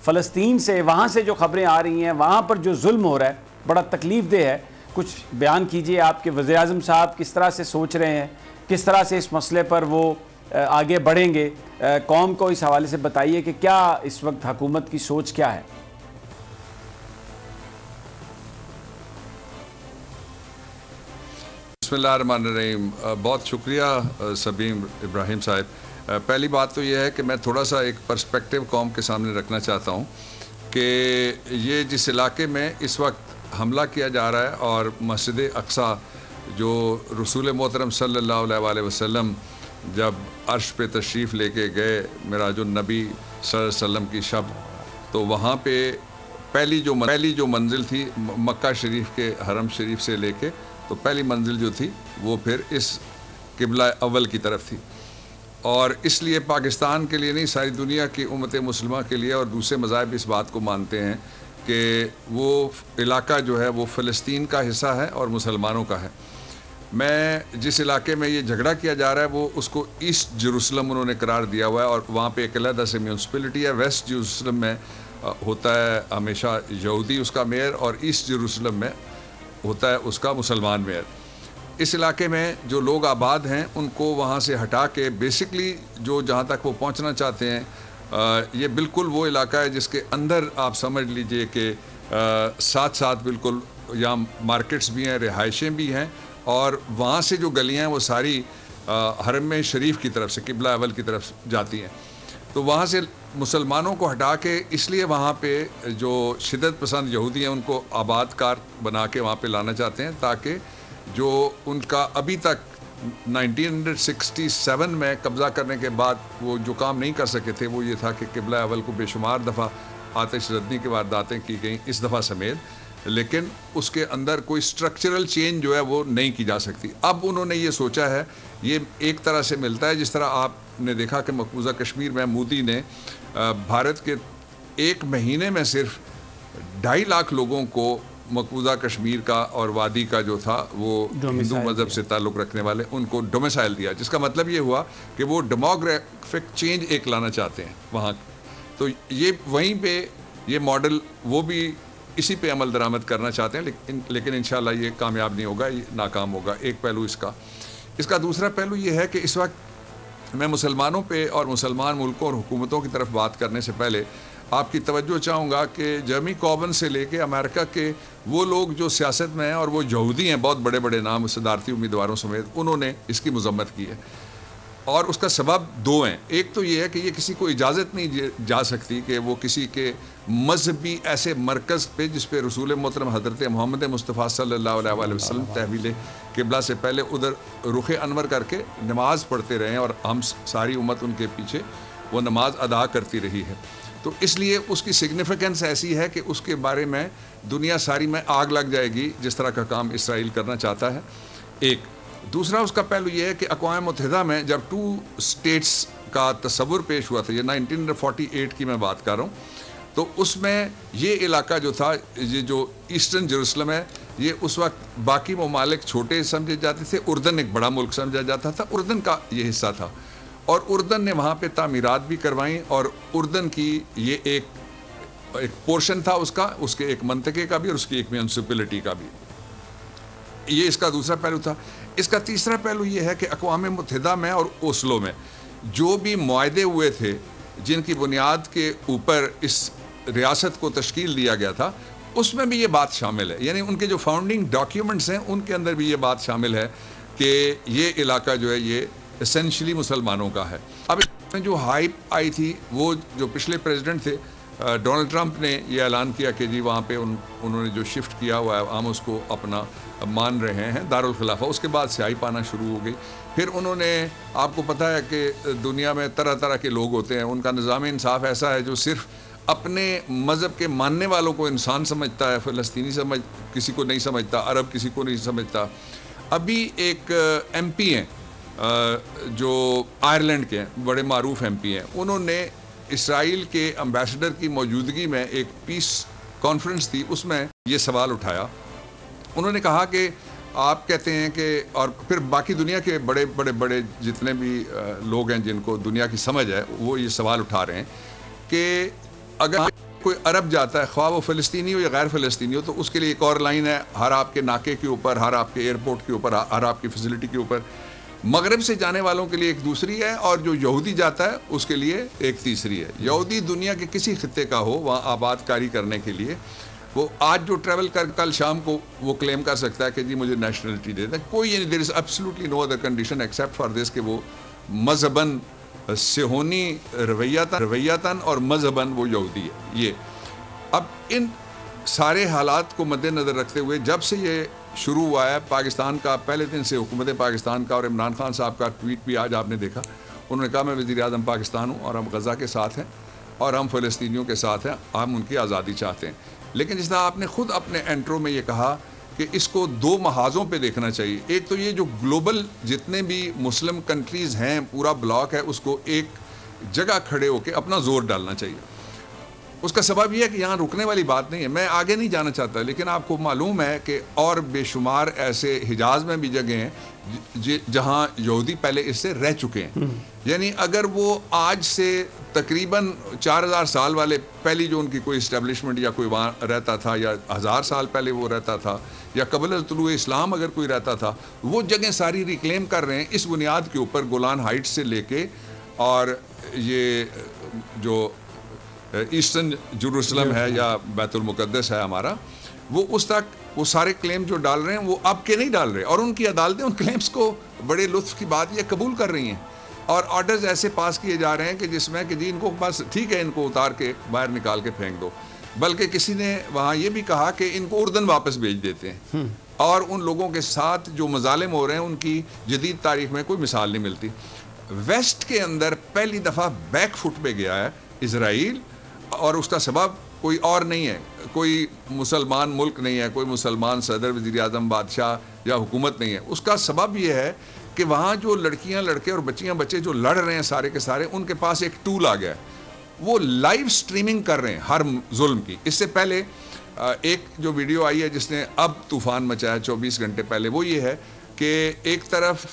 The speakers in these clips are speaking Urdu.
فلسطین سے وہاں سے جو خبریں آ رہی ہیں، وہاں پر جو ظلم ہو رہا ہے بڑا تکلیف دہ ہے. کچھ بیان کیجئے، آپ کے وزیر اعظم صاحب کس طرح سے سوچ رہے ہیں، کس طرح سے اس مسئلے پر وہ آگے بڑھیں گے؟ قوم کو اس حوالے سے بتائیے کہ کیا اس وقت حکومت کی سوچ کیا ہے؟ بسم اللہ الرحمن الرحیم. بہت شکریہ سبیم ابراہیم صاحب. پہلی بات تو یہ ہے کہ میں تھوڑا سا ایک پرسپیکٹیو قوم کے سامنے رکھنا چاہتا ہوں کہ یہ جس علاقے میں اس وقت حملہ کیا جا رہا ہے اور مسجد اقصیٰ جو رسول محترم صلی اللہ علیہ وآلہ وسلم جب عرش پہ تشریف لے کے گئے معراج النبی صلی اللہ علیہ وسلم کی شب، تو وہاں پہ پہلی جو منزل تھی مکہ شریف کے حرم شریف سے لے کے، تو پہلی منزل جو تھی وہ پھر اس قبلہ اول کی طرف تھی. اور اس لیے پاکستان کے لیے نہیں، ساری دنیا کی امت مسلمہ کے لیے اور دوسرے مذاہب اس بات کو مانتے ہیں کہ وہ علاقہ جو ہے وہ فلسطین کا حصہ ہے اور مسلمانوں کا ہے. میں جس علاقے میں یہ جھگڑا کیا جا رہا ہے وہ اس کو ایسٹ جیروسلم انہوں نے قرار دیا ہوا ہے، اور وہاں پہ ایک علیحدہ سے میونسپلٹی ہے. ویسٹ جیروسلم میں ہوتا ہے ہمیشہ یہودی اس کا میئر، اور ایسٹ جیروسلم میں ہوتا ہے اس کا مسلمان میئر. اس علاقے میں جو لوگ آباد ہیں ان کو وہاں سے ہٹا کے بیسکلی جو جہاں تک وہ پہنچنا چاہتے ہیں، یہ بالکل وہ علاقہ ہے جس کے اندر آپ سمجھ لیجئے کہ ساتھ ساتھ بالکل یہاں مارکیٹس بھی ہیں، رہائشیں بھی ہیں، اور وہاں سے جو گلیاں ہیں وہ ساری حرم شریف کی طرف سے قبلہ اول کی طرف جاتی ہیں. تو وہاں سے مسلمانوں کو ہٹا کے اس لیے وہاں پہ جو شدت پسند یہودی ہیں ان کو آباد کار بنا کے وہاں پہ لانا چاہتے ہیں، تاکہ جو ان کا ابھی تک 1967 میں قبضہ کرنے کے بعد وہ جو کام نہیں کر سکے تھے وہ یہ تھا کہ قبلہ اول کو بے شمار دفعہ آتش زدگی کی وارداتیں کی گئیں اس دفعہ سمیت، لیکن اس کے اندر کوئی سٹرکچرل چینج جو ہے وہ نہیں کی جا سکتی. اب انہوں نے یہ سوچا ہے، یہ ایک طرح سے ملتا ہے جس طرح آپ نے دیکھا کہ مقبوضہ کشمیر میں مودی نے بھارت کے ایک مہینے میں صرف 2.5 لاکھ لوگوں کو مقبوضہ کشمیر کا اور وادی کا جو تھا وہ ہندو مذہب سے تعلق رکھنے والے ان کو ڈومیسائل دیا، جس کا مطلب یہ ہوا کہ وہ ڈیموگرافک چینج ایک لانا چاہتے ہیں وہاں. تو یہ وہیں پہ یہ ماڈل وہ بھی اسی پہ عمل درآمد کرنا چاہتے ہیں، لیکن انشاءاللہ یہ کامیاب نہیں ہوگا، یہ ناکام ہوگا. ایک پہلو اس کا دوسرا پہلو یہ ہے کہ اس وقت میں مسلمانوں پہ اور مسلمان ملکوں اور حکومتوں کی طرف بات کرنے سے پہلے آپ کی توجہ چاہوں گا کہ جرمی کاربن سے لے کے امریکہ کے وہ لوگ جو سیاست میں ہیں اور وہ یہودی ہیں، بہت بڑے بڑے نام صدارتی امیدواروں سمیت، انہوں نے اس کی مذمت کی ہے. اور اس کا سبب 2 ہیں. ایک تو یہ ہے کہ یہ کسی کو اجازت نہیں جا سکتی کہ وہ کسی کے مذہبی ایسے مرکز پہ جس پہ رسول محترم حضرت محمد مصطفیٰ صلی اللہ علیہ وآلہ وسلم تحویل قبلہ سے پہلے ادھر رخ انور کر کے نماز پڑھتے رہے ہیں، اور ہم ساری امت ان کے پیچھے وہ نماز ادا کرتی رہی ہے. تو اس لیے اس کی سگنیفیکنس ایسی ہے کہ اس کے بارے میں دنیا ساری میں آگ لگ جائے گی جس طرح کا کام اسرائیل کرنا چاہتا ہے. ایک دوسرا اس کا پہلو یہ ہے کہ اقوام متحدہ میں جب 2 اسٹیٹس کا تصور پیش ہوا تھا، یہ 1948 کی میں بات کر رہا ہوں، تو اس میں یہ علاقہ جو تھا، یہ جو ایسٹرن جیروسلم ہے، یہ اس وقت باقی ممالک چھوٹے سمجھے جاتے تھے، اردن ایک بڑا ملک سمجھا جاتا تھا، اردن کا یہ حصہ تھا، اور اردن نے وہاں پہ تعمیرات بھی کروائیں، اور اردن کی یہ ایک پورشن تھا اس کے ایک منطقے کا بھی اور اس کی ایک میونسپلٹی کا بھی. یہ اس کا دوسرا پہلو تھا. اس کا تیسرا پہلو یہ ہے کہ اقوام متحدہ میں اور اوسلو میں جو بھی معاہدے ہوئے تھے جن کی بنیاد کے اوپر اس ریاست کو تشکیل دیا گیا تھا، اس میں بھی یہ بات شامل ہے. یعنی ان کے جو فاؤنڈنگ ڈاکیومنٹس ہیں ان کے اندر بھی یہ بات شامل ہے کہ یہ علاقہ جو ہے یہ اسینشلی مسلمانوں کا ہے. اب اس میں جو ہائپ آئی تھی، وہ جو پچھلے پریزیڈنٹ تھے ڈونلڈ ٹرمپ نے یہ اعلان کیا کہ جی وہاں پہ انہوں نے جو شفٹ کیا ہوا ہے ہم اس کو اپنا مان رہے ہیں دارالخلافہ. اس کے بعد سیاہی پانا شروع ہو گئی. پھر انہوں نے، آپ کو پتہ ہے کہ دنیا میں طرح طرح کے لوگ ہوتے ہیں، ان کا نظام انصاف ایسا ہے جو صرف اپنے مذہب کے ماننے والوں کو انسان سمجھتا ہے. فلسطینی کسی کو نہیں سمجھتا، عرب کسی کو نہیں سمجھتا. ابھی ایک ایم پی ہیں جو آئرلینڈ کے ہیں، بڑے معروف ایم پی ہیں، انہوں نے اسرائیل کے امبیسڈر کی موجودگی میں ایک پیس کانفرنس تھی، اس میں یہ سوال اٹھایا. انہوں نے کہا کہ آپ کہتے ہیں کہ، اور پھر باقی دنیا کے بڑے بڑے بڑے جتنے بھی لوگ ہیں جن کو دنیا کی سمجھ ہے وہ یہ سوال اٹھا رہے ہیں کہ اگر کوئی عرب جاتا ہے, خواہ وہ فلسطینی ہو یا غیر فلسطینی ہو, تو اس کے لیے ایک اور لائن ہے ہر آپ کے ناکے کے اوپر, ہر آپ کے ایئرپورٹ کے اوپر, ہر آپ کی فیسلٹی کے اوپر. مغرب سے جانے والوں کے لیے ایک دوسری ہے, اور جو یہودی جاتا ہے اس کے لیے ایک تیسری ہے. یہودی دنیا کے کسی خطے کا ہو, وہاں آباد کاری کرنے کے لیے وہ آج جو ٹریول کر کل شام کو وہ کلیم کر سکتا ہے کہ جی مجھے نیشنلٹی دے دیں. کوئی there is absolutely no other condition except for this کہ وہ مذہباً صہیونی رویتاً اور مذہباً وہ یہودی ہے. یہ اب ان سارے حالات کو مد نظر رکھتے ہوئے جب سے یہ شروع ہوا ہے پاکستان کا, پہلے دن سے حکومت پاکستان کا, اور عمران خان صاحب کا ٹویٹ بھی آج آپ نے دیکھا, انہوں نے کہا میں وزیر اعظم پاکستان ہوں اور ہم غزہ کے ساتھ ہیں اور ہم فلسطینیوں کے ساتھ ہیں, ہم ان کی آزادی چاہتے ہیں. لیکن جس طرح آپ نے خود اپنے انٹرو میں یہ کہا کہ اس کو دو محاذوں پہ دیکھنا چاہیے. ایک تو یہ جو گلوبل جتنے بھی مسلم کنٹریز ہیں, پورا بلاک ہے, اس کو ایک جگہ کھڑے ہو کے اپنا زور ڈالنا چاہیے. اس کا سبب یہ ہے کہ یہاں رکنے والی بات نہیں ہے, میں آگے نہیں جانا چاہتا, لیکن آپ کو معلوم ہے کہ اور بے شمار ایسے حجاز میں بھی جگہ ہیں جہاں یہودی پہلے اس سے رہ چکے ہیں. یعنی اگر وہ آج سے تقریباً 4000 سال والے پہلی جو ان کی کوئی اسٹیبلشمنٹ یا کوئی وہاں رہتا تھا, یا 1000 سال پہلے وہ رہتا تھا, یا قبل طلوع اسلام اگر کوئی رہتا تھا, وہ جگہیں ساری ریکلیم کر رہے ہیں اس بنیاد کے اوپر, گولان ہائٹس سے لے کے اور یہ جو ایسٹرن جروسلم ہے یا بیت المقدس ہے ہمارا, وہ اس تک وہ سارے کلیم جو ڈال رہے ہیں وہ اب کے نہیں ڈال رہے, اور ان کی عدالتیں ان کلیمز کو بڑے لطف کی بات یہ قبول کر رہی ہیں, اور آرڈرز ایسے پاس کیے جا رہے ہیں کہ جس میں کہ جی ان کو بس ٹھیک ہے, ان کو اتار کے باہر نکال کے پھینک دو. بلکہ کسی نے وہاں یہ بھی کہا کہ ان کو اردن واپس بھیج دیتے ہیں, اور ان لوگوں کے ساتھ جو مظالم ہو رہے ہیں ان کی جدید تاریخ میں کوئی مثال نہیں ملتی. ویسٹ کے اندر پہلی دفعہ بیک فٹ پہ گیا ہے اسرائیل, اور اس کا سبب کوئی اور نہیں ہے, کوئی مسلمان ملک نہیں ہے, کوئی مسلمان صدر, وزیر اعظم, بادشاہ یا حکومت نہیں ہے. اس کا سبب یہ ہے کہ وہاں جو لڑکیاں, لڑکے اور بچیاں بچے جو لڑ رہے ہیں سارے کے سارے, ان کے پاس ایک ٹول آ گیا ہے, وہ لائیو سٹریمنگ کر رہے ہیں ہر ظلم کی. اس سے پہلے ایک جو ویڈیو آئی ہے جس نے اب طوفان مچایا 24 گھنٹے پہلے, وہ یہ ہے کہ ایک طرف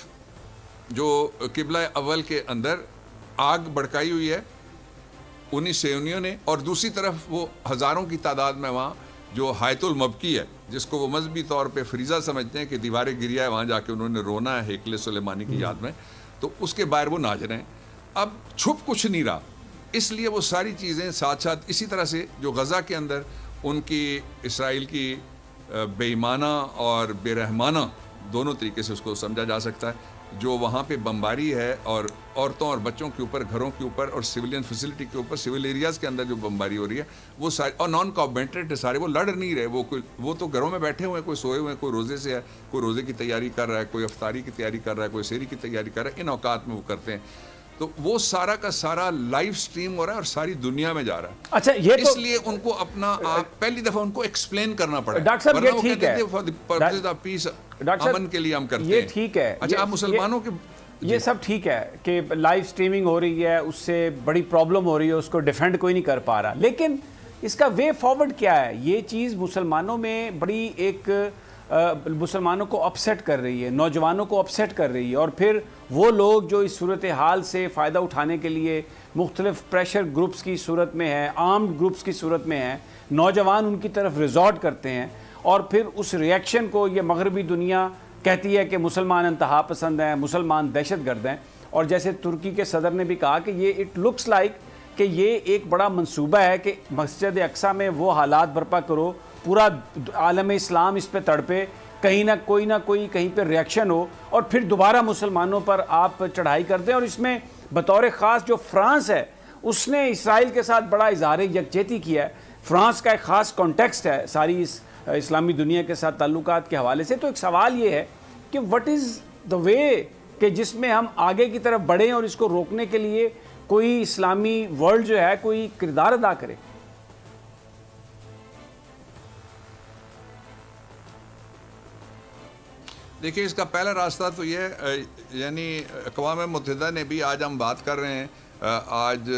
جو قبلہ اول کے اندر آگ بھڑکائی ہوئی ہے انہی سیونیوں نے, اور دوسری طرف وہ ہزاروں کی تعداد میں وہاں جو حایت المبکی ہے, جس کو وہ مذہبی طور پہ فریضہ سمجھتے ہیں کہ دیواریں گریا ہے, وہاں جا کے انہوں نے رونا ہے ہیکل سلیمانی کی یاد میں, تو اس کے باہر وہ ناچ رہے ہیں. اب چھپ کچھ نہیں رہا, اس لیے وہ ساری چیزیں ساتھ ساتھ اسی طرح سے جو غزہ کے اندر ان کی اسرائیل کی بے ایمانہ اور بے رحمانہ دونوں طریقے سے اس کو سمجھا جا سکتا ہے, جو وہاں پہ بمباری ہے, اور عورتوں اور بچوں کے اوپر, گھروں کے اوپر, اور سویلین فیسلٹی کے اوپر, سول ایریاز کے اندر جو بمباری ہو رہی ہے, وہ سارے اور نان کامبیٹنٹ سارے, وہ لڑ نہیں رہے, وہ تو گھروں میں بیٹھے ہوئے ہیں, کوئی سوئے ہوئے ہیں, کوئی روزے سے ہے, کوئی روزے کی تیاری کر رہا ہے, کوئی افطاری کی تیاری کر رہا ہے, کوئی سحری کی تیاری کر رہا ہے, ان اوقات میں وہ کرتے ہیں. تو وہ سارا کا سارا لائیو سٹریم ہو رہا ہے اور ساری دنیا میں جا رہا ہے. اچھا, یہ اس لیے ان کو اپنا پہلی دفعہ ان کو ایکسپلین کرنا پڑا. ڈاکٹر صاحب یہ ٹھیک ہے, امن کے لیے ہم کرتے ہیں, یہ ٹھیک ہے. اچھا, آپ مسلمانوں کے یہ سب ٹھیک ہے کہ لائیو سٹریمنگ ہو رہی ہے, اس سے بڑی پرابلم ہو رہی ہے, اس کو ڈیفینڈ کوئی نہیں کر پا رہا, لیکن اس کا وے فارورڈ کیا ہے؟ یہ چیز مسلمانوں میں بڑی ایک مسلمانوں کو اپسیٹ کر رہی ہے, نوجوانوں کو اپسیٹ کر رہی ہے, اور پھر وہ لوگ جو اس صورتحال سے فائدہ اٹھانے کے لیے مختلف پریشر گروپس کی صورت میں ہیں, آرمڈ گروپس کی صورت میں ہیں, نوجوان ان کی طرف ریزورٹ کرتے ہیں, اور پھر اس ریئیکشن کو یہ مغربی دنیا کہتی ہے کہ مسلمان انتہا پسند ہیں, مسلمان دہشت گرد ہیں. اور جیسے ترکی کے صدر نے بھی کہا کہ یہ اٹ لکس لائک کہ یہ ایک بڑا منصوبہ ہے کہ مسجد اقصیٰ میں وہ حالات برپا کرو, پورا عالم اسلام اس پہ تڑپے, کہیں نہ کوئی کہیں پہ ریئیکشن ہو, اور پھر دوبارہ مسلمانوں پر آپ چڑھائی کر دیں. اور اس میں بطور خاص جو فرانس ہے اس نے اسرائیل کے ساتھ بڑا اظہار یکجہتی کیا ہے. فرانس کا ایک خاص کانٹیکسٹ ہے ساری اس اسلامی دنیا کے ساتھ تعلقات کے حوالے سے. تو ایک سوال یہ ہے کہ وٹ از دا وے کہ جس میں ہم آگے کی طرف بڑھیں اور اس کو روکنے کے لیے کوئی اسلامی ورلڈ جو ہے کوئی کردار ادا کرے. دیکھیے, اس کا پہلا راستہ تو یہ یعنی اقوام متحدہ نے بھی, آج ہم بات کر رہے ہیں, آج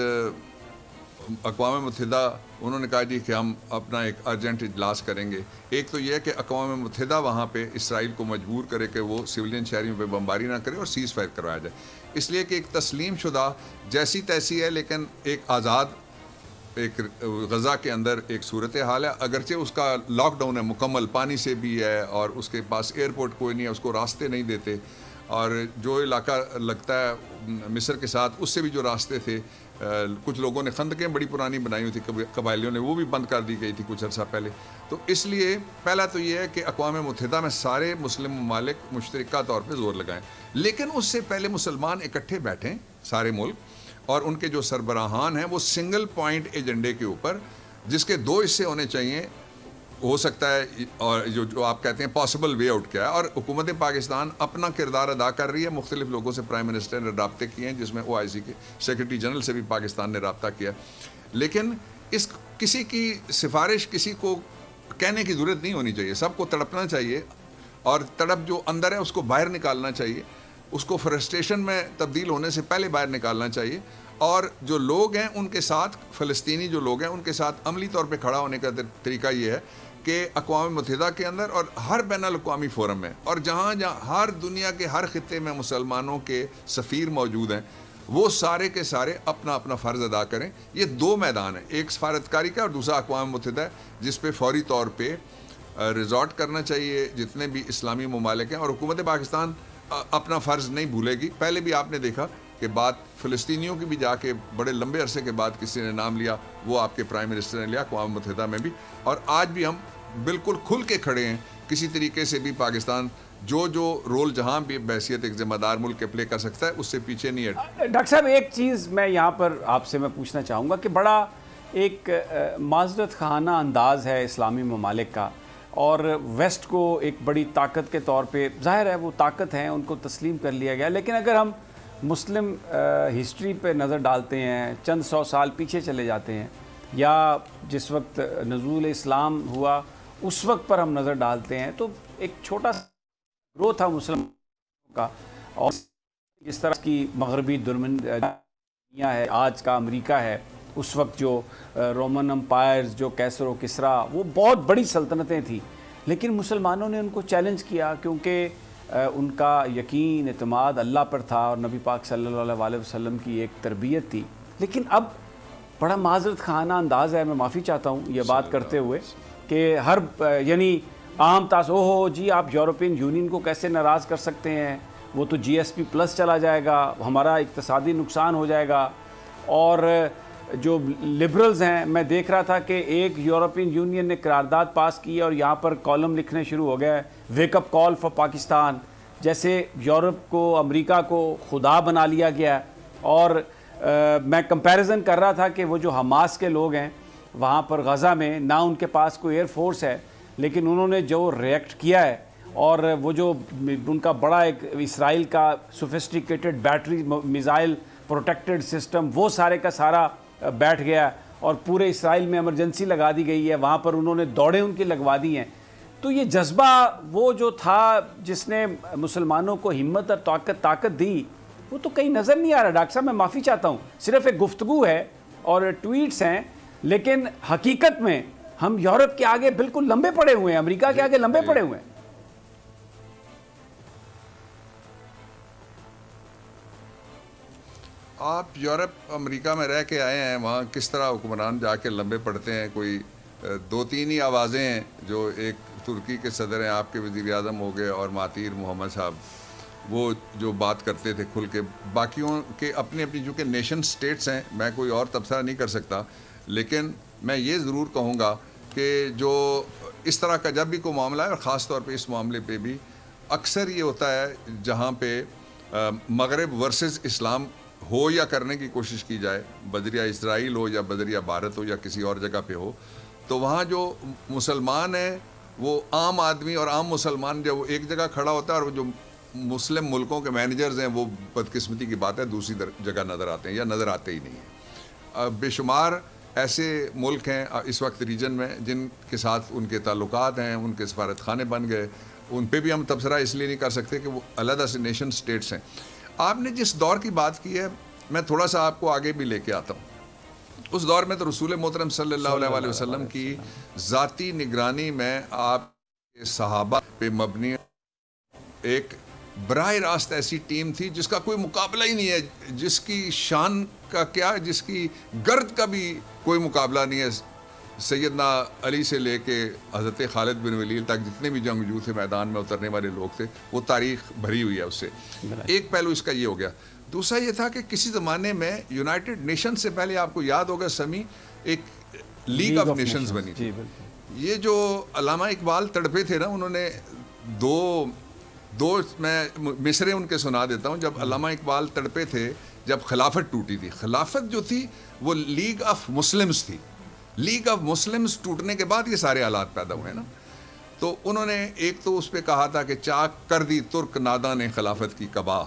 اقوام متحدہ انہوں نے کہا جی کہ ہم اپنا ایک ارجنٹ اجلاس کریں گے. ایک تو یہ کہ اقوام متحدہ وہاں پہ اسرائیل کو مجبور کرے کہ وہ سویلین شہریوں پہ بمباری نہ کرے اور سیز فائر کروایا جائے, اس لیے کہ ایک تسلیم شدہ جیسی تیسی ہے لیکن ایک آزاد ایک غزہ کے اندر ایک صورتحال ہے، اگرچہ اس کا لاک ڈاؤن ہے مکمل، پانی سے بھی ہے اور اس کے پاس ایئرپورٹ کوئی نہیں ہے، اس کو راستے نہیں دیتے، اور جو علاقہ لگتا ہے مصر کے ساتھ اس سے بھی جو راستے تھے، کچھ لوگوں نے خندقیں بڑی پرانی بنائی ہوئی تھی قبائلیوں نے، وہ بھی بند کر دی گئی تھی کچھ عرصہ پہلے. تو اس لیے پہلا تو یہ ہے کہ اقوام متحدہ میں سارے مسلم ممالک مشترکہ طور پہ زور لگائیں، لیکن اس سے پہلے مسلمان اکٹھے بیٹھیں سارے ملک، اور ان کے جو سربراہان ہیں وہ سنگل پوائنٹ ایجنڈے کے اوپر، جس کے 2 حصے ہونے چاہیے، ہو سکتا ہے، اور جو آپ کہتے ہیں پاسبل وے آؤٹ کیا ہے. اور حکومت پاکستان اپنا کردار ادا کر رہی ہے، مختلف لوگوں سے پرائم منسٹر نے رابطے کیے ہیں، جس میں OIC کے سیکرٹری جنرل سے بھی پاکستان نے رابطہ کیا، لیکن کسی کی سفارش کسی کو کہنے کی ضرورت نہیں ہونی چاہیے، سب کو تڑپنا چاہیے، اور تڑپ جو اندر ہے اس کو باہر نکالنا چاہیے، اس کو فرسٹریشن میں تبدیل ہونے سے پہلے باہر نکالنا چاہیے. اور جو لوگ ہیں ان کے ساتھ، فلسطینی جو لوگ ہیں ان کے ساتھ عملی طور پہ کھڑا ہونے کا طریقہ یہ ہے کہ اقوام متحدہ کے اندر اور ہر بین الاقوامی فورم میں، اور جہاں ہر دنیا کے ہر خطے میں مسلمانوں کے سفیر موجود ہیں، وہ سارے کے سارے اپنا اپنا فرض ادا کریں. یہ 2 میدان ہیں، ایک سفارتکاری کا اور دوسرا اقوام متحدہ ہے، جس پہ فوری طور پہ ریزورٹ کرنا چاہیے جتنے بھی اسلامی ممالک ہیں. اور حکومت پاکستان اپنا فرض نہیں بھولے گی. پہلے بھی آپ نے دیکھا کہ بات فلسطینیوں کی بھی جا کے بڑے لمبے عرصے کے بعد کسی نے نام لیا، وہ آپ کے پرائم منسٹر نے لیا اقوام متحدہ میں بھی. اور آج بھی ہم بالکل کھل کے کھڑے ہیں، کسی طریقے سے بھی پاکستان جو رول جہاں بھی بحیثیت ایک ذمہ دار ملک کے پلے کر سکتا ہے اس سے پیچھے نہیں ہے. ڈاکٹر صاحب ایک چیز میں یہاں پر آپ سے میں پوچھنا چاہوں گا کہ بڑا ایک معذرت خانہ انداز ہے اسلامی ممالک کا، اور ویسٹ کو ایک بڑی طاقت کے طور پہ ظاہر ہے وہ طاقت ہیں، ان کو تسلیم کر لیا گیا. لیکن اگر ہم مسلم ہسٹری پہ نظر ڈالتے ہیں، چند 100 سال پیچھے چلے جاتے ہیں، یا جس وقت نزول اسلام ہوا اس وقت پر ہم نظر ڈالتے ہیں، تو ایک چھوٹا سا گروہ تھا مسلمانوں کا، اور جس طرح کی مغربی دنیا ہے، آج کا امریکہ ہے، اس وقت جو رومن امپائرز، جو کیسر و کسرا، وہ بہت بڑی سلطنتیں تھیں، لیکن مسلمانوں نے ان کو چیلنج کیا کیونکہ ان کا یقین اعتماد اللہ پر تھا اور نبی پاک صلی اللہ علیہ وسلم کی ایک تربیت تھی. لیکن اب بڑا معذرت خانہ انداز ہے، میں معافی چاہتا ہوں یہ بات کرتے ہوئے، کہ ہر یعنی عام جی آپ یورپین یونین کو کیسے ناراض کر سکتے ہیں، وہ تو GSP+ چلا جائے گا، ہمارا اقتصادی نقصان ہو جائے گا. اور جو لبرلز ہیں، میں دیکھ رہا تھا کہ ایک یورپین یونین نے قرارداد پاس کی اور یہاں پر کالم لکھنے شروع ہو گئے، wake up call for Pakistan, جیسے یورپ کو، امریکہ کو خدا بنا لیا گیا. اور میں کمپیریزن کر رہا تھا کہ وہ جو حماس کے لوگ ہیں وہاں پر غزہ میں، نہ ان کے پاس کوئی ایئر فورس ہے، لیکن انہوں نے جو ریئیکٹ کیا ہے، اور وہ جو ان کا بڑا ایک اسرائیل کا sophisticated battery missile protected system, وہ سارے کا سارا بیٹھ گیا، اور پورے اسرائیل میں ایمرجنسی لگا دی گئی ہے، وہاں پر انہوں نے دوڑیں ان کی لگوا دی ہیں. تو یہ جذبہ وہ جو تھا جس نے مسلمانوں کو ہمت اور طاقت دی، وہ تو کہیں نظر نہیں آ رہا. ڈاکٹر صاحب میں معافی چاہتا ہوں، صرف ایک گفتگو ہے اور ٹویٹس ہیں، لیکن حقیقت میں ہم یورپ کے آگے بالکل لمبے پڑے ہوئے ہیں، امریکہ کے آگے لمبے پڑے ہوئے ہیں. آپ یورپ امریکہ میں رہ کے آئے ہیں، وہاں کس طرح حکمران جا کے لمبے پڑتے ہیں؟ کوئی 2-3 ہی آوازیں ہیں، جو ایک ترکی کے صدر ہیں، آپ کے وزیر اعظم ہو گئے، اور مہاتیر محمد صاحب، وہ جو بات کرتے تھے کھل کے. باقیوں کے اپنی اپنی جو کہ نیشن سٹیٹس ہیں، میں کوئی اور تبصرہ نہیں کر سکتا، لیکن میں یہ ضرور کہوں گا کہ جو اس طرح کا جب بھی کوئی معاملہ ہے، اور خاص طور پہ اس معاملے پہ بھی اکثر یہ ہوتا ہے جہاں پہ مغرب ورسز اسلام ہو یا کرنے کی کوشش کی جائے، بدریہ اسرائیل ہو یا بدریہ بھارت ہو یا کسی اور جگہ پہ ہو، تو وہاں جو مسلمان ہیں، وہ عام آدمی اور عام مسلمان جب وہ ایک جگہ کھڑا ہوتا ہے، اور وہ جو مسلم ملکوں کے مینیجرز ہیں، وہ بدقسمتی کی بات ہے دوسری جگہ نظر آتے ہیں یا نظر آتے ہی نہیں ہیں. بے شمار ایسے ملک ہیں اس وقت ریجن میں جن کے ساتھ ان کے تعلقات ہیں، ان کے سفارت خانے بن گئے، ان پہ بھی ہم تبصرہ اس لیے نہیں کر سکتے کہ وہ علیحدہ سے نیشن سٹیٹس ہیں. آپ نے جس دور کی بات کی ہے، میں تھوڑا سا آپ کو آگے بھی لے کے آتا ہوں. اس دور میں تو رسول محترم صلی اللہ علیہ وسلم کی ذاتی نگرانی میں آپ کے صحابہ پہ مبنی ایک براہ راست ایسی ٹیم تھی جس کا کوئی مقابلہ ہی نہیں ہے, جس کی شان کا کیا, جس کی گرد کا بھی کوئی مقابلہ نہیں ہے. سیدنا علی سے لے کے حضرت خالد بن ولید تک جتنے بھی جنگجو تھے, میدان میں اترنے والے لوگ تھے, وہ تاریخ بھری ہوئی ہے اس سے. ایک پہلو اس کا یہ ہو گیا. دوسرا یہ تھا کہ کسی زمانے میں یونائٹڈ نیشن سے پہلے آپ کو یاد ہوگا سمی, ایک لیگ آف نیشنز بنی تھی. یہ جو علامہ اقبال تڑپے تھے نا, انہوں نے دو میں مصرے ان کے سنا دیتا ہوں. جب علامہ اقبال تڑپے تھے, جب خلافت ٹوٹی تھی, خلافت جو تھی وہ لیگ آف مسلمز تھی. لیگ آف مسلمز ٹوٹنے کے بعد یہ سارے حالات پیدا ہوئے نا. تو انہوں نے ایک تو اس پہ کہا تھا کہ چاک کر دی ترک ناداں نے خلافت کی کباہ,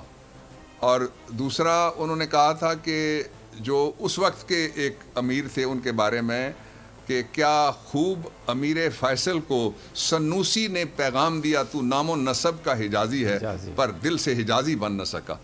اور دوسرا انہوں نے کہا تھا کہ جو اس وقت کے ایک امیر تھے ان کے بارے میں کہ کیا خوب امیر فیصل کو سنوسی نے پیغام دیا, تو نام و نسب کا حجازی ہے پر دل سے حجازی بن نہ سکا.